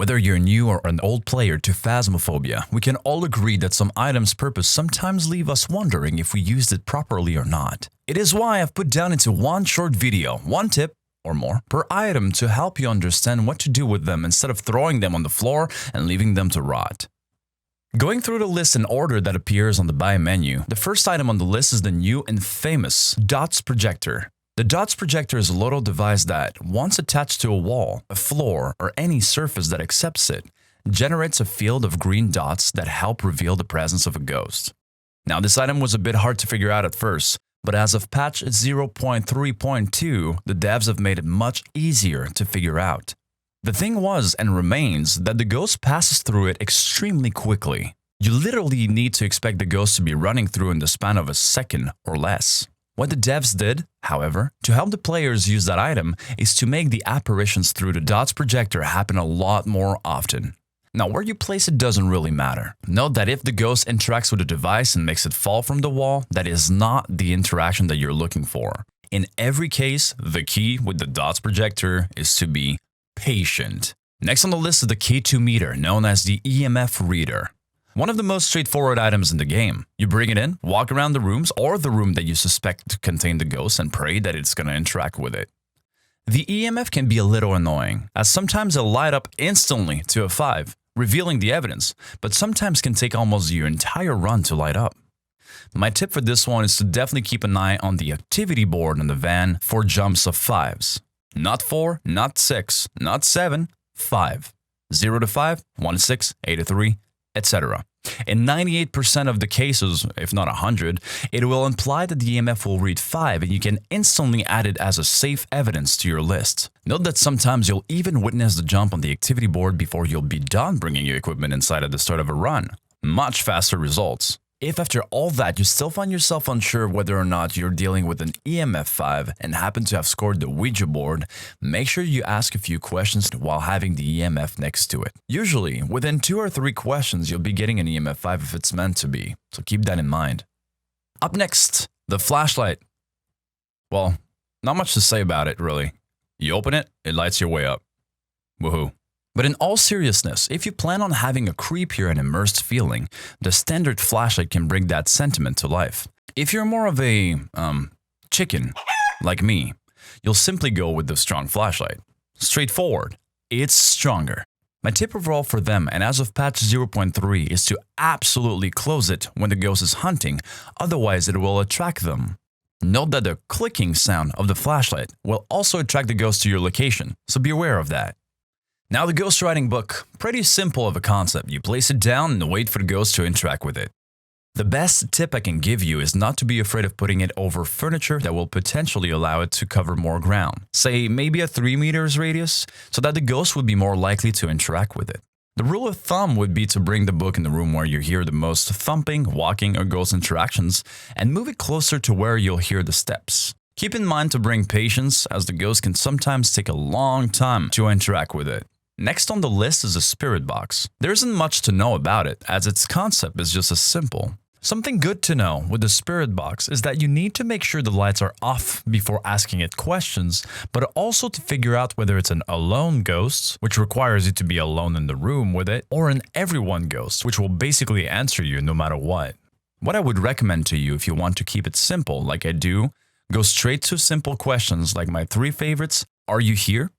Whether you're new or an old player to Phasmophobia, we can all agree that some items' purpose sometimes leave us wondering if we used it properly or not. It is why I've put down into one short video, one tip or more per item to help you understand what to do with them instead of throwing them on the floor and leaving them to rot. Going through the list in order that appears on the buy menu, the first item on the list is the new and famous D.O.T.S Projector. The D.O.T.S Projector is a little device that, once attached to a wall, a floor, or any surface that accepts it, generates a field of green dots that help reveal the presence of a ghost. Now, this item was a bit hard to figure out at first, but as of patch 0.3.2, the devs have made it much easier to figure out. The thing was and remains that the ghost passes through it extremely quickly. You literally need to expect the ghost to be running through in the span of a second or less. What the devs did, however, to help the players use that item is to make the apparitions through the D.O.T.S Projector happen a lot more often. Now, where you place it doesn't really matter. Note that if the ghost interacts with the device and makes it fall from the wall, that is not the interaction that you're looking for. In every case, the key with the D.O.T.S Projector is to be patient. Next on the list is the K2 meter, known as the EMF Reader. One of the most straightforward items in the game. You bring it in, walk around the rooms or the room that you suspect to contain the ghost and pray that it's going to interact with it. The EMF can be a little annoying, as sometimes it'll light up instantly to a 5, revealing the evidence, but sometimes can take almost your entire run to light up. My tip for this one is to definitely keep an eye on the activity board on the van for jumps of 5s. Not 4, not 6, not 7, 5. 0 to 5, 1 to 6, 8 to 3, etc. In 98% of the cases, if not 100, it will imply that the EMF will read 5 and you can instantly add it as a safe evidence to your list. Note that sometimes you'll even witness the jump on the activity board before you'll be done bringing your equipment inside at the start of a run. Much faster results. If after all that you still find yourself unsure whether or not you're dealing with an EMF 5 and happen to have scored the Ouija board, make sure you ask a few questions while having the EMF next to it. Usually, within 2 or 3 questions, you'll be getting an EMF 5 if it's meant to be, so keep that in mind. Up next, the flashlight. Well, not much to say about it, really. You open it, it lights your way up. Woohoo. But in all seriousness, if you plan on having a creepier and immersed feeling, the standard flashlight can bring that sentiment to life. If you're more of a, chicken, like me, you'll simply go with the strong flashlight. Straightforward. It's stronger. My tip overall for them, and as of patch 0.3, is to absolutely close it when the ghost is hunting, otherwise it will attract them. Note that the clicking sound of the flashlight will also attract the ghost to your location, so be aware of that. Now the ghostwriting book, pretty simple of a concept. You place it down and wait for the ghost to interact with it. The best tip I can give you is not to be afraid of putting it over furniture that will potentially allow it to cover more ground. Say maybe a 3 meters radius, so that the ghost would be more likely to interact with it. The rule of thumb would be to bring the book in the room where you hear the most thumping, walking, or ghost interactions and move it closer to where you'll hear the steps. Keep in mind to bring patience, as the ghost can sometimes take a long time to interact with it. Next on the list is a spirit box. There isn't much to know about it, as its concept is just as simple. Something good to know with the spirit box is that you need to make sure the lights are off before asking it questions, but also to figure out whether it's an alone ghost, which requires you to be alone in the room with it, or an everyone ghost, which will basically answer you no matter what. What I would recommend to you if you want to keep it simple like I do, go straight to simple questions like my 3 favorites: are you here?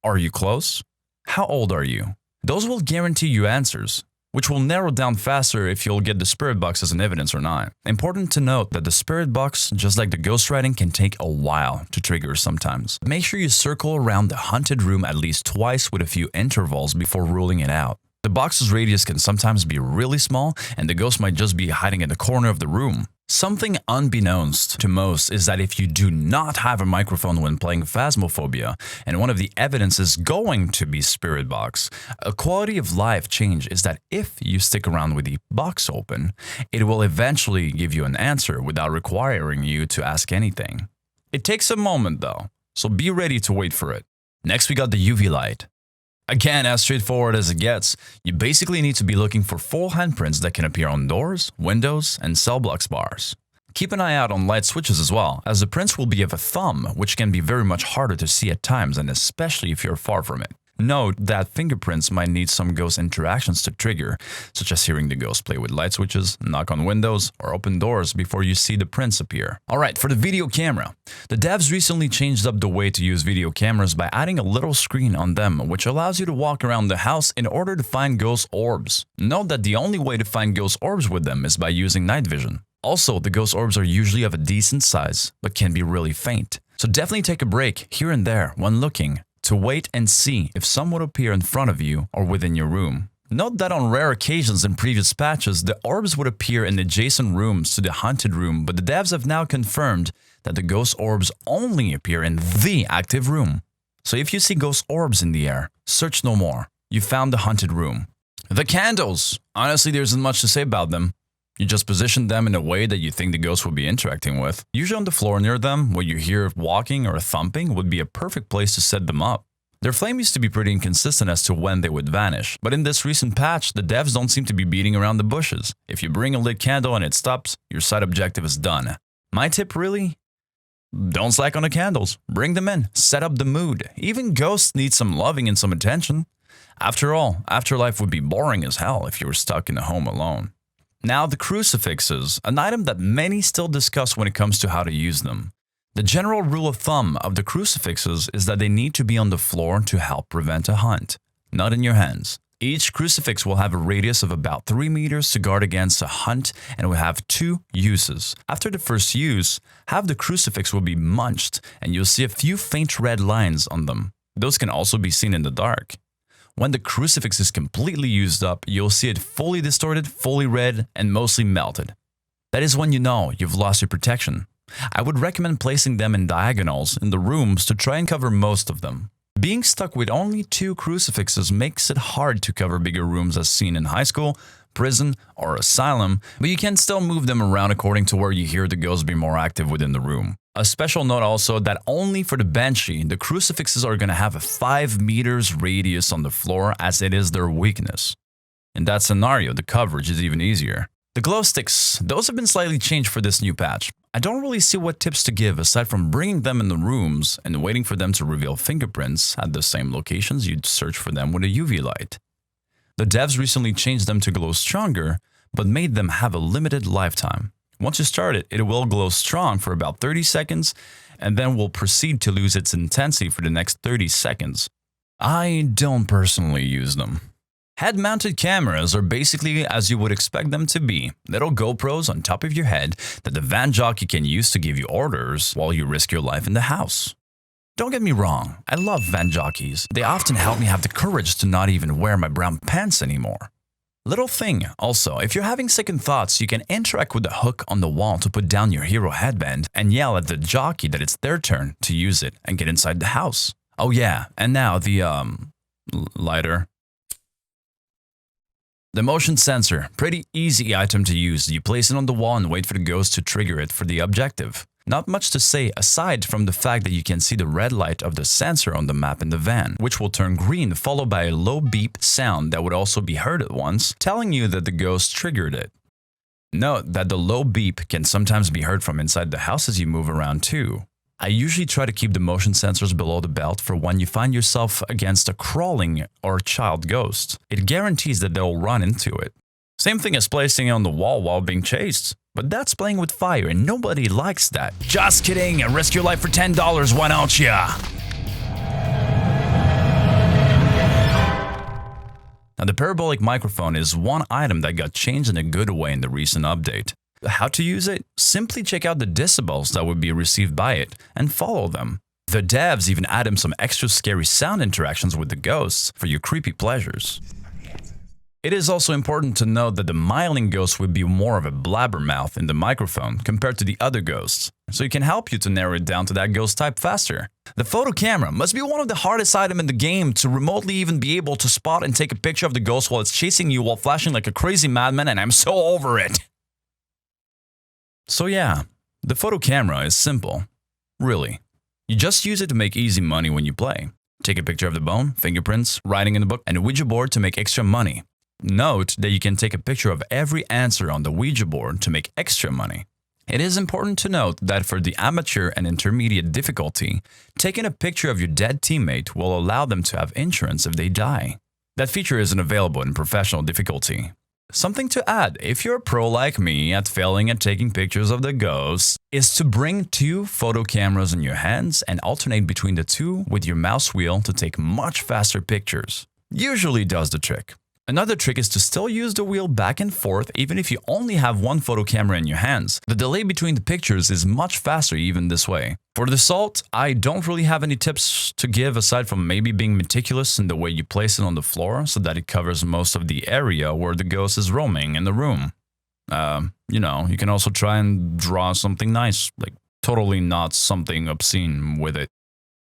Are you close? How old are you? Those will guarantee you answers, which will narrow down faster if you'll get the spirit box as an evidence or not. Important to note that the spirit box, just like the ghostwriting, can take a while to trigger sometimes. Make sure you circle around the haunted room at least twice with a few intervals before ruling it out. The box's radius can sometimes be really small, and the ghost might just be hiding in the corner of the room. Something unbeknownst to most is that if you do not have a microphone when playing Phasmophobia, and one of the evidence is going to be spirit box, a quality of life change is that if you stick around with the box open, it will eventually give you an answer without requiring you to ask anything. It takes a moment though, so be ready to wait for it. Next we got the UV light. Again, as straightforward as it gets, you basically need to be looking for full handprints that can appear on doors, windows, and cell blocks bars. Keep an eye out on light switches as well, as the prints will be of a thumb, which can be very much harder to see at times, and especially if you're far from it. Note that fingerprints might need some ghost interactions to trigger, such as hearing the ghost play with light switches, knock on windows, or open doors before you see the prints appear. Alright, for the video camera. The devs recently changed up the way to use video cameras by adding a little screen on them, which allows you to walk around the house in order to find ghost orbs. Note that the only way to find ghost orbs with them is by using night vision. Also, the ghost orbs are usually of a decent size, but can be really faint. So definitely take a break here and there when looking to wait and see if some would appear in front of you or within your room. Note that on rare occasions in previous patches, the orbs would appear in adjacent rooms to the haunted room, but the devs have now confirmed that the ghost orbs only appear in the active room. So if you see ghost orbs in the air, search no more. You found the haunted room. The candles! Honestly, there isn't much to say about them. You just position them in a way that you think the ghost will be interacting with. Usually on the floor near them, where you hear walking or thumping would be a perfect place to set them up. Their flame used to be pretty inconsistent as to when they would vanish, but in this recent patch, the devs don't seem to be beating around the bushes. If you bring a lit candle and it stops, your side objective is done. My tip really? Don't slack on the candles. Bring them in, set up the mood. Even ghosts need some loving and some attention. After all, afterlife would be boring as hell if you were stuck in a home alone. Now the crucifixes, an item that many still discuss when it comes to how to use them. The general rule of thumb of the crucifixes is that they need to be on the floor to help prevent a hunt, not in your hands. Each crucifix will have a radius of about 3 meters to guard against a hunt and will have 2 uses. After the first use, half the crucifix will be munched and you'll see a few faint red lines on them. Those can also be seen in the dark. When the crucifix is completely used up, you'll see it fully distorted, fully red, and mostly melted. That is when you know you've lost your protection. I would recommend placing them in diagonals in the rooms to try and cover most of them. Being stuck with only 2 crucifixes makes it hard to cover bigger rooms as seen in high school, prison, or asylum, but you can still move them around according to where you hear the ghost be more active within the room. A special note also that only for the Banshee, the crucifixes are going to have a 5 meters radius on the floor as it is their weakness. In that scenario, the coverage is even easier. The Glowsticks, those have been slightly changed for this new patch. I don't really see what tips to give aside from bringing them in the rooms and waiting for them to reveal fingerprints at the same locations you'd search for them with a UV light. The devs recently changed them to glow stronger, but made them have a limited lifetime. Once you start it, it will glow strong for about 30 seconds and then will proceed to lose its intensity for the next 30 seconds. I don't personally use them. Head-mounted cameras are basically as you would expect them to be, little GoPros on top of your head that the van jockey can use to give you orders while you risk your life in the house. Don't get me wrong, I love van jockeys. They often help me have the courage to not even wear my brown pants anymore. Little thing, also, if you're having second thoughts, you can interact with the hook on the wall to put down your hero headband and yell at the jockey that it's their turn to use it and get inside the house. Oh yeah, and now the, lighter. The motion sensor, pretty easy item to use. You place it on the wall and wait for the ghost to trigger it for the objective. Not much to say aside from the fact that you can see the red light of the sensor on the map in the van, which will turn green followed by a low beep sound that would also be heard at once, telling you that the ghost triggered it. Note that the low beep can sometimes be heard from inside the house as you move around too. I usually try to keep the motion sensors below the belt for when you find yourself against a crawling or child ghost. It guarantees that they'll run into it. Same thing as placing it on the wall while being chased. But that's playing with fire and nobody likes that. Just kidding, risk your life for $10, why don't ya? Now the Parabolic Microphone is one item that got changed in a good way in the recent update. How to use it? Simply check out the decibels that would be received by it and follow them. The devs even added some extra scary sound interactions with the ghosts for your creepy pleasures. It is also important to note that the myling ghost would be more of a blabbermouth in the microphone compared to the other ghosts, so it can help you to narrow it down to that ghost type faster. The photo camera must be one of the hardest items in the game to remotely even be able to spot and take a picture of the ghost while it's chasing you while flashing like a crazy madman, and I'm so over it. So yeah, the photo camera is simple. Really. You just use it to make easy money when you play. Take a picture of the bone, fingerprints, writing in the book, and a Ouija board to make extra money. Note that you can take a picture of every answer on the Ouija board to make extra money. It is important to note that for the amateur and intermediate difficulty, taking a picture of your dead teammate will allow them to have insurance if they die. That feature isn't available in professional difficulty. Something to add, if you're a pro like me at failing at taking pictures of the ghosts, is to bring 2 photo cameras in your hands and alternate between the 2 with your mouse wheel to take much faster pictures. Usually does the trick. Another trick is to still use the wheel back and forth even if you only have 1 photo camera in your hands. The delay between the pictures is much faster even this way. For the salt, I don't really have any tips to give aside from maybe being meticulous in the way you place it on the floor so that it covers most of the area where the ghost is roaming in the room. You can also try and draw something nice, like totally not something obscene with it.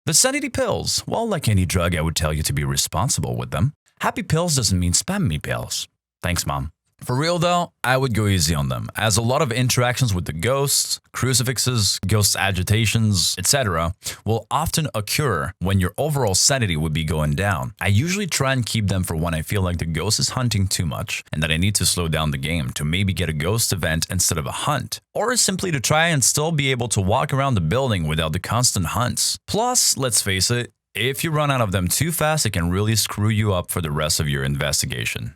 The Sanity Pills, well, like any drug, I would tell you to be responsible with them. Happy pills doesn't mean spam me pills. Thanks, Mom. For real though, I would go easy on them, as a lot of interactions with the ghosts, crucifixes, ghost agitations, etc. will often occur when your overall sanity would be going down. I usually try and keep them for when I feel like the ghost is hunting too much and that I need to slow down the game to maybe get a ghost event instead of a hunt, or simply to try and still be able to walk around the building without the constant hunts. Plus, let's face it, if you run out of them too fast, it can really screw you up for the rest of your investigation.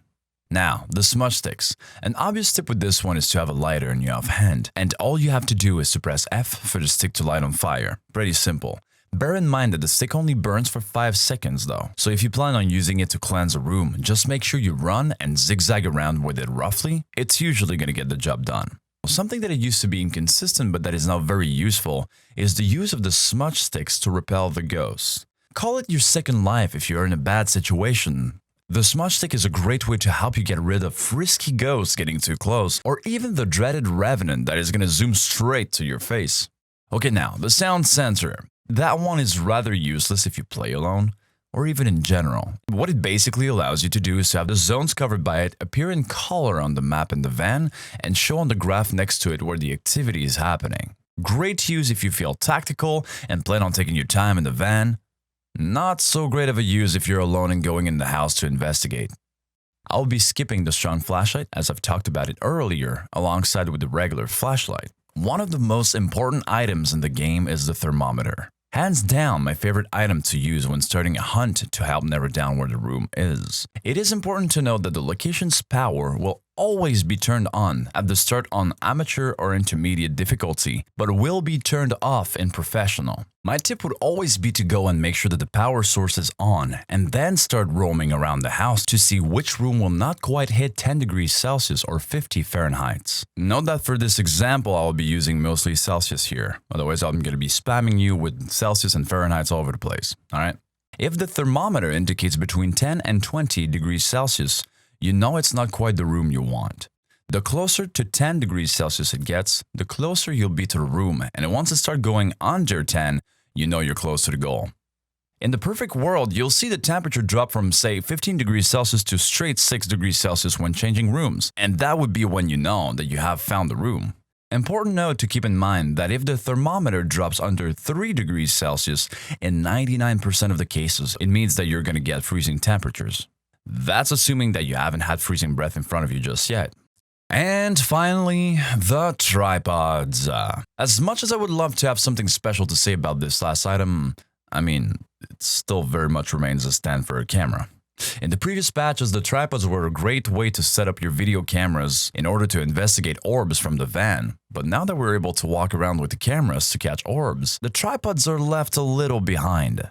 Now, the Smudge Sticks. An obvious tip with this one is to have a lighter in your offhand, and all you have to do is to press F for the stick to light on fire. Pretty simple. Bear in mind that the stick only burns for 5 seconds though, so if you plan on using it to cleanse a room, just make sure you run and zigzag around with it roughly. It's usually going to get the job done. Something that used to be inconsistent but that is now very useful is the use of the Smudge Sticks to repel the ghosts. Call it your second life if you're in a bad situation. The Smudge Stick is a great way to help you get rid of frisky ghosts getting too close, or even the dreaded revenant that is going to zoom straight to your face. Okay, now, the sound sensor. That one is rather useless if you play alone, or even in general. What it basically allows you to do is to have the zones covered by it appear in color on the map in the van and show on the graph next to it where the activity is happening. Great to use if you feel tactical and plan on taking your time in the van. Not so great of a use if you're alone and going in the house to investigate. I'll be skipping the strong flashlight as I've talked about it earlier alongside with the regular flashlight. One of the most important items in the game is the thermometer. Hands down my favorite item to use when starting a hunt to help narrow down where the room is. It is important to note that the location's power will always be turned on at the start on amateur or intermediate difficulty, but will be turned off in professional. My tip would always be to go and make sure that the power source is on and then start roaming around the house to see which room will not quite hit 10 degrees Celsius or 50 Fahrenheit. Note that for this example, I'll be using mostly Celsius here. Otherwise, I'm going to be spamming you with Celsius and Fahrenheit all over the place. Alright? If the thermometer indicates between 10 and 20 degrees Celsius, you know it's not quite the room you want. The closer to 10 degrees Celsius it gets, the closer you'll be to the room, and once it starts going under 10, you know you're close to the goal. In the perfect world, you'll see the temperature drop from, say, 15 degrees Celsius to straight 6 degrees Celsius when changing rooms, and that would be when you know that you have found the room. Important note to keep in mind that if the thermometer drops under 3 degrees Celsius, in 99% of the cases, it means that you're going to get freezing temperatures. That's assuming that you haven't had freezing breath in front of you just yet. And finally, the tripods. As much as I would love to have something special to say about this last item, it still very much remains a stand for a camera. In the previous patches, the tripods were a great way to set up your video cameras in order to investigate orbs from the van. But now that we're able to walk around with the cameras to catch orbs, the tripods are left a little behind.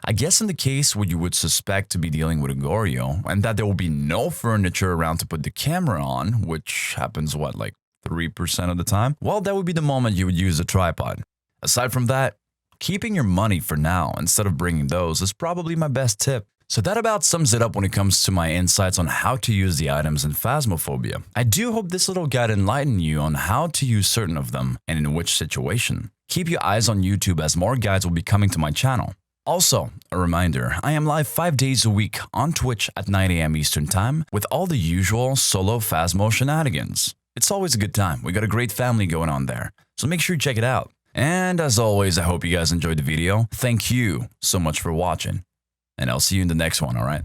I guess in the case where you would suspect to be dealing with a Goryo, and that there will be no furniture around to put the camera on, which happens like 3% of the time, well, that would be the moment you would use a tripod. Aside from that, keeping your money for now instead of bringing those is probably my best tip. So that about sums it up when it comes to my insights on how to use the items in Phasmophobia. I do hope this little guide enlightened you on how to use certain of them and in which situation. Keep your eyes on YouTube as more guides will be coming to my channel. Also, a reminder, I am live 5 days a week on Twitch at 9 AM Eastern Time with all the usual solo Phasmo shenanigans. It's always a good time. We got a great family going on there, so make sure you check it out. And as always, I hope you guys enjoyed the video. Thank you so much for watching, and I'll see you in the next one, alright?